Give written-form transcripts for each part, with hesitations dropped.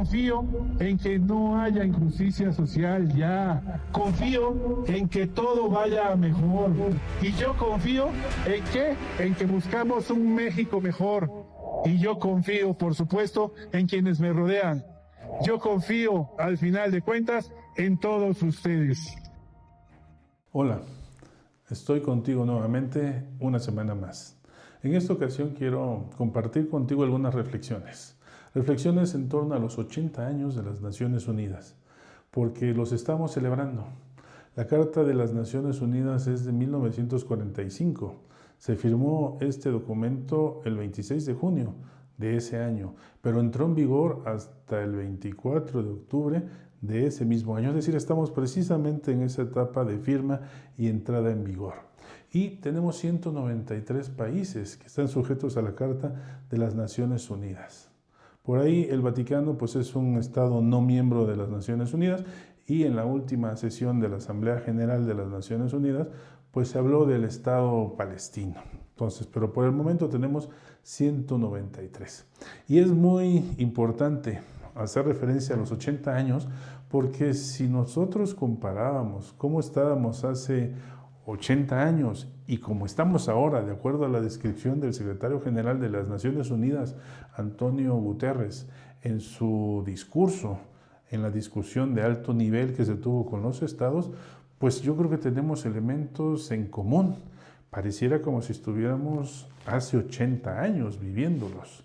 confío en que no haya injusticia social ya. Confío en que todo vaya a mejor. Y yo confío en que buscamos un México mejor. Y yo confío, por supuesto, en quienes me rodean. Yo confío, al final de cuentas, en todos ustedes. Hola, estoy contigo nuevamente una semana más. En esta ocasión quiero compartir contigo algunas reflexiones. Reflexiones en torno a los 80 años de las Naciones Unidas, porque los estamos celebrando. La Carta de las Naciones Unidas es de 1945. Se firmó este documento el 26 de junio de ese año, pero entró en vigor hasta el 24 de octubre de ese mismo año. Es decir, estamos precisamente en esa etapa de firma y entrada en vigor. Y tenemos 193 países que están sujetos a la Carta de las Naciones Unidas. Por ahí el Vaticano pues es un estado no miembro de las Naciones Unidas, y en la última sesión de la Asamblea General de las Naciones Unidas pues se habló del Estado palestino. Entonces, pero por el momento tenemos 193. Y es muy importante hacer referencia a los 80 años, porque si nosotros comparábamos cómo estábamos hace 80 años y como estamos ahora, de acuerdo a la descripción del secretario general de las Naciones Unidas, Antonio Guterres, en su discurso, en la discusión de alto nivel que se tuvo con los estados, pues yo creo que tenemos elementos en común. Pareciera como si estuviéramos hace 80 años viviéndolos.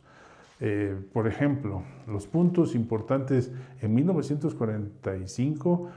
Por ejemplo, los puntos importantes en 1945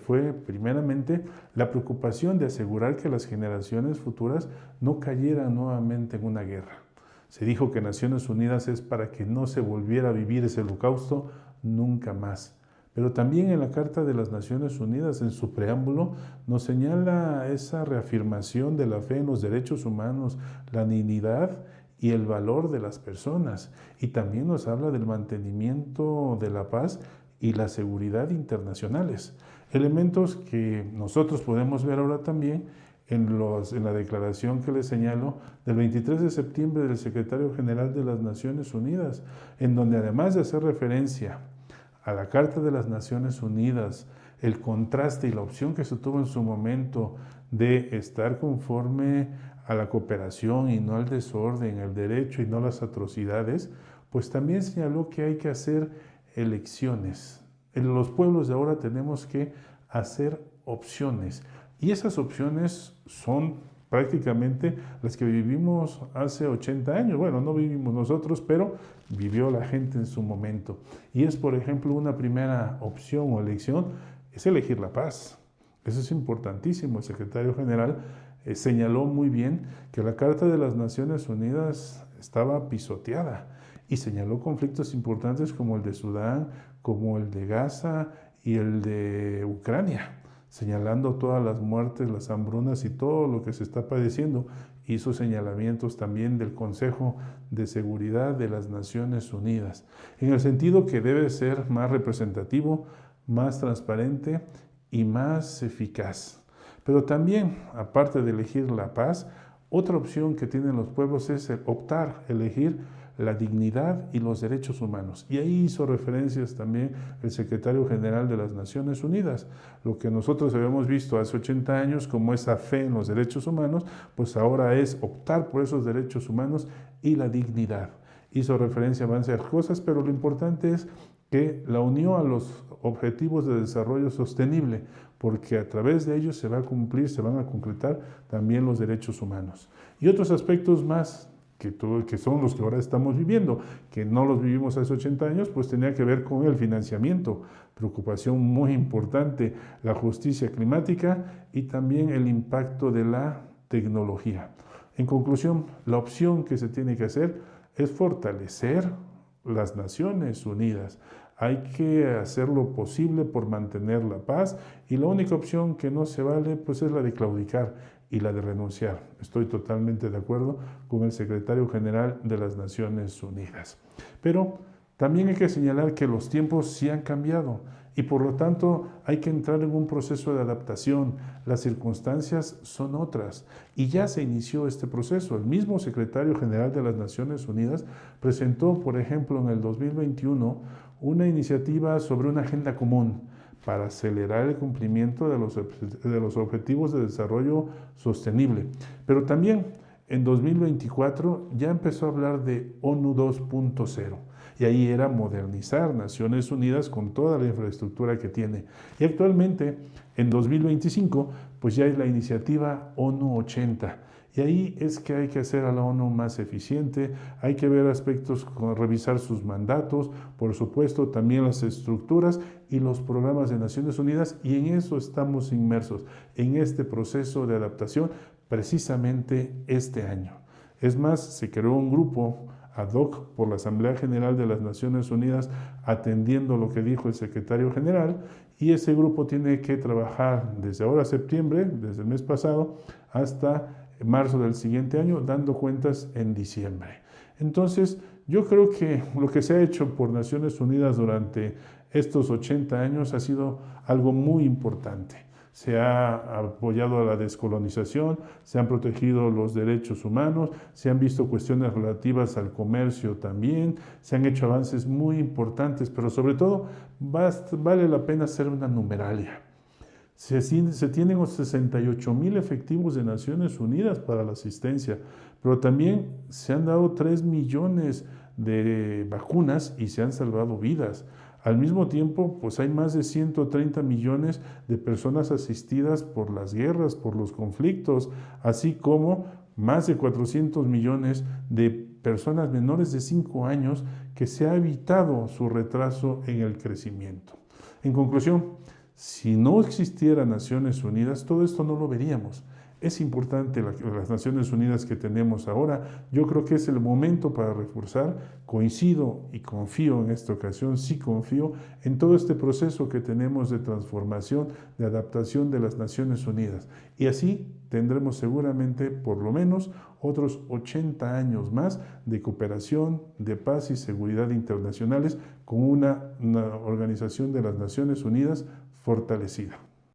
fue primeramente la preocupación de asegurar que las generaciones futuras no cayeran nuevamente en una guerra. Se dijo que Naciones Unidas es para que no se volviera a vivir ese holocausto nunca más. Pero también en la Carta de las Naciones Unidas, en su preámbulo, nos señala esa reafirmación de la fe en los derechos humanos, la dignidad y el valor de las personas. Y también nos habla del mantenimiento de la paz y la seguridad internacionales. Elementos que nosotros podemos ver ahora también en la declaración que les señalo del 23 de septiembre del secretario general de las Naciones Unidas, en donde además de hacer referencia a la Carta de las Naciones Unidas, el contraste y la opción que se tuvo en su momento de estar conforme a la cooperación y no al desorden, el derecho y no las atrocidades, pues también señaló que hay que hacer elecciones. En los pueblos de ahora tenemos que hacer opciones, y esas opciones son prácticamente las que vivimos hace 80 años. Bueno, no vivimos nosotros, pero vivió la gente en su momento. Y es, por ejemplo, una primera opción o elección, es elegir la paz. Eso es importantísimo. El secretario general señaló muy bien que la Carta de las Naciones Unidas estaba pisoteada, y señaló conflictos importantes como el de Sudán, como el de Gaza y el de Ucrania, señalando todas las muertes, las hambrunas y todo lo que se está padeciendo. Hizo señalamientos también del Consejo de Seguridad de las Naciones Unidas, en el sentido que debe ser más representativo, más transparente y más eficaz. Pero también, aparte de elegir la paz, otra opción que tienen los pueblos es elegir la dignidad y los derechos humanos. Y ahí hizo referencias también el secretario general de las Naciones Unidas. Lo que nosotros habíamos visto hace 80 años como esa fe en los derechos humanos, pues ahora es optar por esos derechos humanos y la dignidad. Hizo referencia a varias cosas, pero lo importante es que la unió a los objetivos de desarrollo sostenible, porque a través de ellos se van a concretar también los derechos humanos. Y otros aspectos más que son los que ahora estamos viviendo, que no los vivimos hace 80 años, pues tenía que ver con el financiamiento, preocupación muy importante, la justicia climática y también el impacto de la tecnología. En conclusión, la opción que se tiene que hacer es fortalecer las Naciones Unidas. Hay que hacer lo posible por mantener la paz, y la única opción que no se vale pues es la de claudicar y la de renunciar. Estoy totalmente de acuerdo con el secretario general de las Naciones Unidas. Pero También hay que señalar que los tiempos sí han cambiado y por lo tanto hay que entrar en un proceso de adaptación. Las circunstancias son otras y ya se inició este proceso. El mismo secretario general de las Naciones Unidas presentó, por ejemplo, en el 2021 una iniciativa sobre una agenda común para acelerar el cumplimiento de los objetivos de desarrollo sostenible. Pero también en 2024 ya empezó a hablar de ONU 2.0 y ahí era modernizar Naciones Unidas con toda la infraestructura que tiene. Y actualmente, en 2025, pues ya hay la iniciativa ONU 80. Y ahí es que hay que hacer a la ONU más eficiente, hay que ver aspectos, revisar sus mandatos, por supuesto también las estructuras y los programas de Naciones Unidas, y en eso estamos inmersos, en este proceso de adaptación precisamente este año. Es más, se creó un grupo ad hoc por la Asamblea General de las Naciones Unidas atendiendo lo que dijo el secretario general, y ese grupo tiene que trabajar desde ahora septiembre, desde el mes pasado, hasta marzo del siguiente año, dando cuentas en diciembre. Entonces, yo creo que lo que se ha hecho por Naciones Unidas durante estos 80 años ha sido algo muy importante. Se ha apoyado a la descolonización, se han protegido los derechos humanos, se han visto cuestiones relativas al comercio también, se han hecho avances muy importantes, pero sobre todo vale la pena hacer una numeralia. Se tienen 68,000 efectivos de Naciones Unidas para la asistencia, pero también se han dado 3 millones de vacunas y se han salvado vidas. Al mismo tiempo, pues hay más de 130 millones de personas asistidas por las guerras, por los conflictos, así como más de 400 millones de personas menores de 5 años que se ha evitado su retraso en el crecimiento. En conclusión, si no existiera Naciones Unidas, todo esto no lo veríamos. Es importante las Naciones Unidas que tenemos ahora. Yo creo que es el momento para reforzar. Coincido y confío en esta ocasión, sí confío en todo este proceso que tenemos de transformación, de adaptación de las Naciones Unidas. Y así tendremos seguramente por lo menos otros 80 años más de cooperación, de paz y seguridad internacionales con una organización de las Naciones Unidas fortalecida.